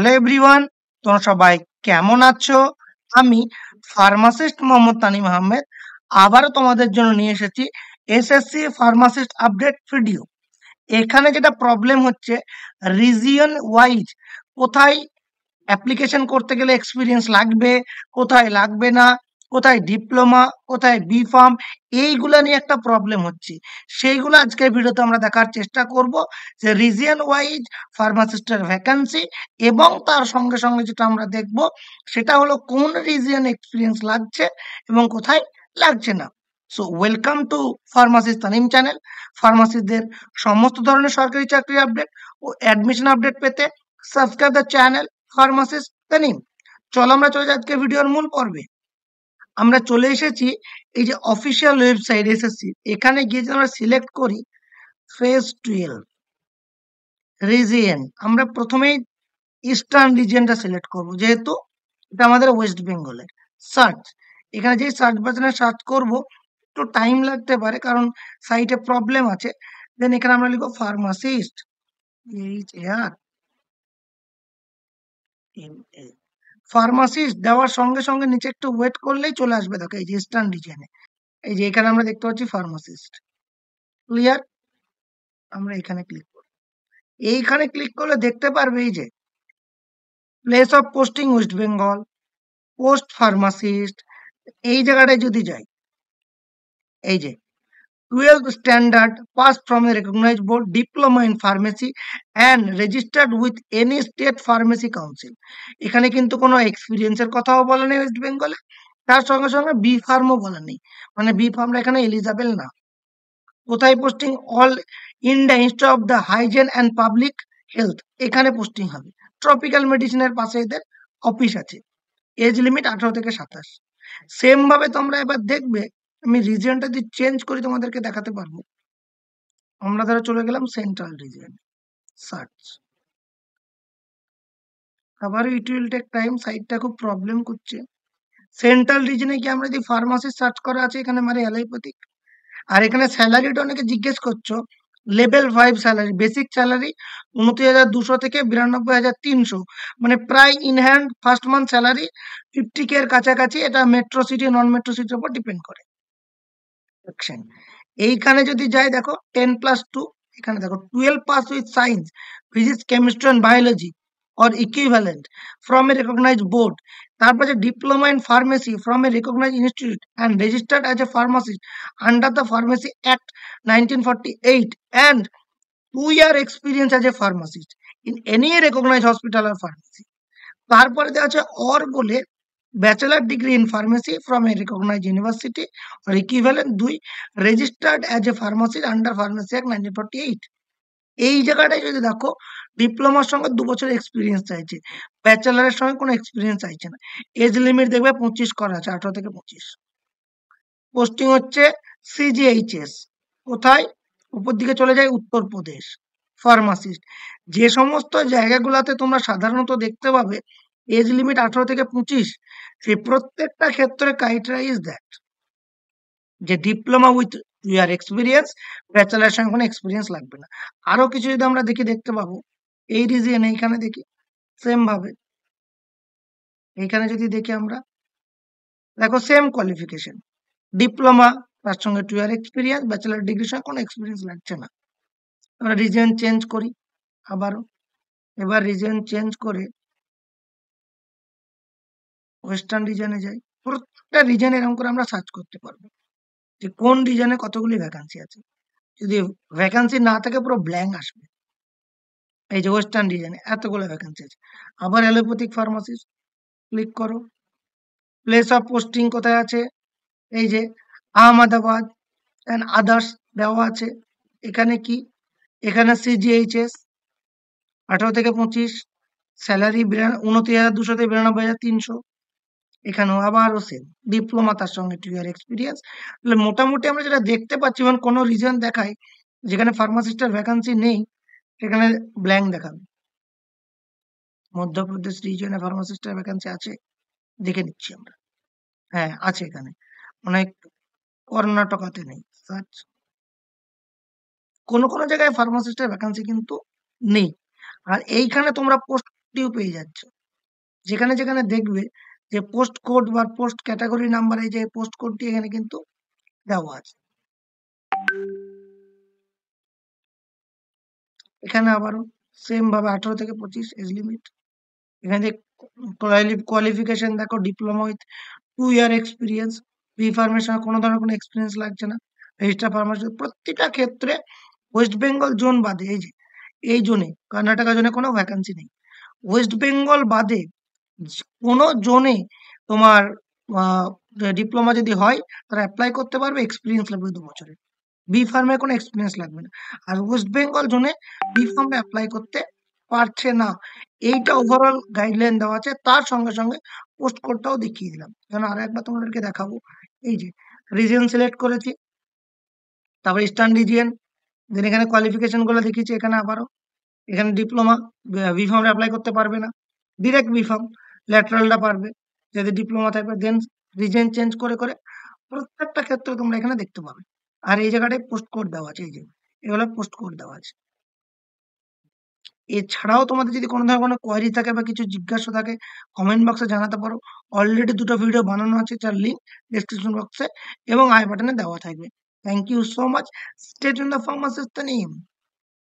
Hello everyone, তোমরা সবাই কেমন আছো? আমি ফার্মাসিস্ট মোহাম্মদ তানিম আহমেদ আবারও তোমাদের জন্য নিয়ে এসেছি এসএসসি ফার্মাসিস্ট আপডেট ভিডিও। এখানে যেটা প্রবলেম হচ্ছে, রিজিয়ন ওয়াইজ কোথায় অ্যাপ্লিকেশন করতে গেলে এক্সপিরিয়েন্স লাগবে, কোথায় লাগবে না, কোথায় ডিপ্লোমা, কোথায় বি ফার্ম, এইগুলা নিয়ে একটা প্রবলেম হচ্ছে। সেইগুলো আজকের ভিডিওতে আমরা দেখার চেষ্টা করব যে রিজিয়ন ওয়াইজ ফার্মাসিস্টের ভ্যাকান্সি, এবং তার সঙ্গে সঙ্গে যেটা আমরা দেখব সেটা হলো কোন রিজিয়ন এক্সপিরিয়েন্স লাগছে এবং কোথায় লাগছে না। So welcome to pharmacist Tanim channel. ফার্মাসিস্টদের সমস্ত ধরনের সরকারি চাকরির আপডেট ও অ্যাডমিশন আপডেট পেতে subscribe the channel pharmacist Tanim. চলো আমরা চলে যাই আজকে ভিডিওর মূল পর্বে। আমরা চলে এসেছি এই যে অফিসিয়াল ওয়েবসাইট এসএসসি, এখানে গিয়ে যদি আমরা সিলেক্ট করি ফেজ 12 রিজিয়ন, আমরা প্রথমেই ইস্টার্ন রিজিয়নটা সিলেক্ট করব, যেহেতু এটা আমাদের ওয়েস্ট বেঙ্গলের। সার্চ, এখানে যে সার্চ বাটনে সার্চ করব একটু টাইম লাগতে পারে কারণ সাইটে প্রবলেম আছে। দেন এখানে আমরা লিখব ফার্মাসিস্ট, ফার্মাসিস্ট দেওয়ার সঙ্গে সঙ্গে নিচে একটু ওয়েট করলেই চলে আসবে। দেখো এই যে ইস্টার্ন রিজিয়নে, এই যে এখানে আমরা দেখতে পাচ্ছি ফার্মাসিস্ট। ক্লিয়ার? আমরা এখানে ক্লিক করব। এইখানে ক্লিক করলে দেখতে পারবে এই যে place of posting West Bengal, post pharmacist. এই জায়গাটায় যদি যাই, এই যে 12th standard passed from a recognized board, diploma in pharmacy and registered with any state pharmacy council। এখানে কিন্তু কোনো এক্সপিরিয়েন্সের কথাও বলা নেই ওয়েস্ট বেঙ্গলে, তার সঙ্গে সঙ্গে বি ফার্মও বলা নেই, মানে বি ফার্মরা এখানে এলিজাবেল না। কোথায় posting? All India institute of the hygiene and public health, এখানে পোস্টিং হবে। ট্রপিক্যাল মেডিসিনের পাশে এদের অফিস আছে। এজ লিমিট 18 থেকে 27। সেম ভাবে তোমরা এবার দেখবে, আমি রিজিয়নটা যদি চেঞ্জ করি তোমাদেরকে দেখাতে পারবো। আমরা ধরো চলে গেলাম সেন্ট্রাল রিজিয়ন, সার্চ। আবার ইট উইল টেক টাইম, সাইটটা খুব প্রবলেম করছে। সেন্ট্রাল রিজনে কি আমরা যদি ফার্মাসি সার্চ করা আছে, এখানে মানে অ্যালোপ্যাথিক। আর এখানে স্যালারিটা অনেকে জিজ্ঞেস করছো, লেভেল 5 স্যালারি, বেসিক স্যালারি 29,200 থেকে 92,300, মানে প্রায় in hand first month salary 50K এর কাছাকাছি। এটা মেট্রো সিটি নন মেট্রো সিটির উপর ডিপেন্ড করে। এইখানে যদি যাই, দেখো 10+2, এখানে দেখো 12 pass with science, physics, chemistry and biology or equivalent from a recognized board, তারপর যে diploma in pharmacy from a recognized institute and registered as a pharmacist under the Pharmacy Act 1948 and 2-year experience as a pharmacist in any recognized hospital or pharmacy। তারপরে দেওয়া আছে or বলে bachelor degree in pharmacy from a recognised university আর equivalent 2 registered as a pharmacist under pharmacy act 1948। এই জায়গাটায় যদি দেখো, ডিপ্লোমার সঙ্গে 2 বছরের এক্সপিরিয়েন্স চাইছে, ব্যাচেলারের সঙ্গে কোনো এক্সপিরিয়েন্স চাইছে না। এজ লিমিট দেখবে 25 করা আছে, 18 থেকে 25। পোস্টিং হচ্ছে সিজিএইচএস, কোথায়? উপর দিকে চলে যায় উত্তরপ্রদেশ। ফার্মাসিস্ট, যে সমস্ত জায়গাগুলোতে তোমরা সাধারণত দেখতে পাবে এজ লিমিট 18 থেকে 25, সেই প্রত্যেকটা ক্ষেত্রে ক্রাইটেরিয়া ইজ দ্যাট যে ডিপ্লোমা উইথ ইয়ার এক্সপিরিয়েন্স, ব্যাচেলারের সঙ্গে কোনো এক্সপিরিয়েন্স লাগবে না। আরো কিছু যদি আমরা দেখতে পাবো এই রিজিয়নে, এইখানে দেখি সেম ভাবে। এইখানে যদি দেখি আমরা, দেখো সেম কোয়ালিফিকেশন, ডিপ্লোমা তার সঙ্গে 2 ইয়ার এক্সপিরিয়েন্স, ব্যাচেলার ডিগ্রির সঙ্গে কোনো এক্সপিরিয়েন্স লাগছে না। আমরা রিজিয়ন চেঞ্জ করি আবারও। এবার রিজিয়ন চেঞ্জ করে ওয়েস্টার্ন রিজনে যাই। প্রত্যেকটা রিজনে এরকম করে আমরা সার্চ করতে পারবো যে কোন রিজনে কতগুলি ভ্যাকান্সি আছে। যদি ভ্যাকান্সি না থাকে পুরো ব্ল্যাঙ্ক আসবে। এই যে ওয়েস্টার্ন রিজনে এতগুলো ভ্যাকান্সি আছে। আবার অ্যালোপ্যাথিক ফার্মাসিস্ট ক্লিক করো। প্লেস অফ পোস্টিং কোথায় আছে? এই যে আহমেদাবাদ অ্যান্ড আদার্স দেওয়া আছে। এখানে কি? এখানে সিজিএইচএস 18 থেকে 25, স্যালারি 29,200 থেকে 92,300। এখানেও আবারও সেম, ডিপ্লোমা তার সঙ্গে 2 ইয়ার এক্সপিরিয়েন্স। তাহলে মোটামুটি আমরা যেটা দেখতে পাচ্ছি, মানে কোনো রিজন দেখায় যেখানে ফার্মাসিস্টের ভ্যাকান্সি নেই, সেখানে ব্ল্যাঙ্ক দেখাবে। মধ্যপ্রদেশ রিজনে ফার্মাসিস্টের ভ্যাকান্সি আছে, দেখে নিচ্ছি আমরা। হ্যাঁ আছে, এখানে অনেক। কর্ণাটকাতে নেই। সার্চ, কোনো কোনো জায়গায় ফার্মাসিস্টের ভ্যাকান্সি কিন্তু নেই। আর এইখানে তোমরা পোস্ট ডিউ পেয়ে যাচ্ছ। যেখানে, যেখানে দেখবে যে পোস্ট কোড বা পোস্ট ক্যাটেগরি নাম্বার এই যে পোস্ট কোডটি এখানে কিন্তু দেওয়া আছে। এখানে আবারও সেম ভাবে 18 থেকে 25 এজ লিমিট। এখানে কোয়ালিফিকেশন দেখো diploma with 2 year experience. B ফার্মের সঙ্গে কোনো ধরনের কোনো এক্সপিরিয়েন্স লাগছে না। রেজিস্টার ফার্মাসি প্রত্যেকটা ক্ষেত্রে ওয়েস্ট বেঙ্গল জোন বাদে এই যে এই জোনে কর্ণাটকা জোনে কোনো ভ্যাকান্সি নেই। ওয়েস্ট বেঙ্গল বাদে কোনো জোনে তোমার ডিপ্লোমা যদি হয় তারা অ্যাপ্লাই করতে পারবে, এক্সপিরিয়েন্স লাগবে 2 বছরের। বি ফার্মের কোনো এক্সপিরিয়েন্স লাগবে না। আর ওয়েস্ট বেঙ্গল জোনে বি ফার্মে অ্যাপ্লাই করতে পারছে না। এইটা ওভারঅল গাইডলাইন দেওয়া আছে। তার সঙ্গে, সঙ্গে পোস্ট কোডটাও দেখিয়ে দিলাম। এখানে আরেকবার তোমাদেরকে দেখাবো। এই যে রিজিয়ন সিলেক্ট করেছি, তারপর ইস্টার্ন রিজিয়ন, দেন এখানে কোয়ালিফিকেশন গুলো দেখিয়েছি। এখানে আবারও এখানে ডিপ্লোমা বি ফার্মে অ্যাপ্লাই করতে পারবে না, ডিরেক্ট বি ফার্ম। ল্যাটারালটা পারবে যদি ডিপ্লোমা থাকবে। দেন রিজিয়ন চেঞ্জ করে, করে প্রত্যেকটা ক্ষেত্রে তোমরা এখানে দেখতে পাবে। আর এই জায়গাটায় পোস্ট কোড দেওয়া আছে, এই যে এগুলো পোস্ট কোড দেওয়া আছে। এছাড়াও তোমাদের যদি কোনো ধরনের কোনো কোয়েরি থাকে বা কিছু জিজ্ঞাসা থাকে কমেন্ট বক্সে জানাতে পারো। অলরেডি 2টো ভিডিও বানানো আছে যার লিঙ্ক ডেসক্রিপশন বক্সে এবং আই বাটনে দেওয়া থাকবে। Thank you so much. Stay tune the pharmacist name.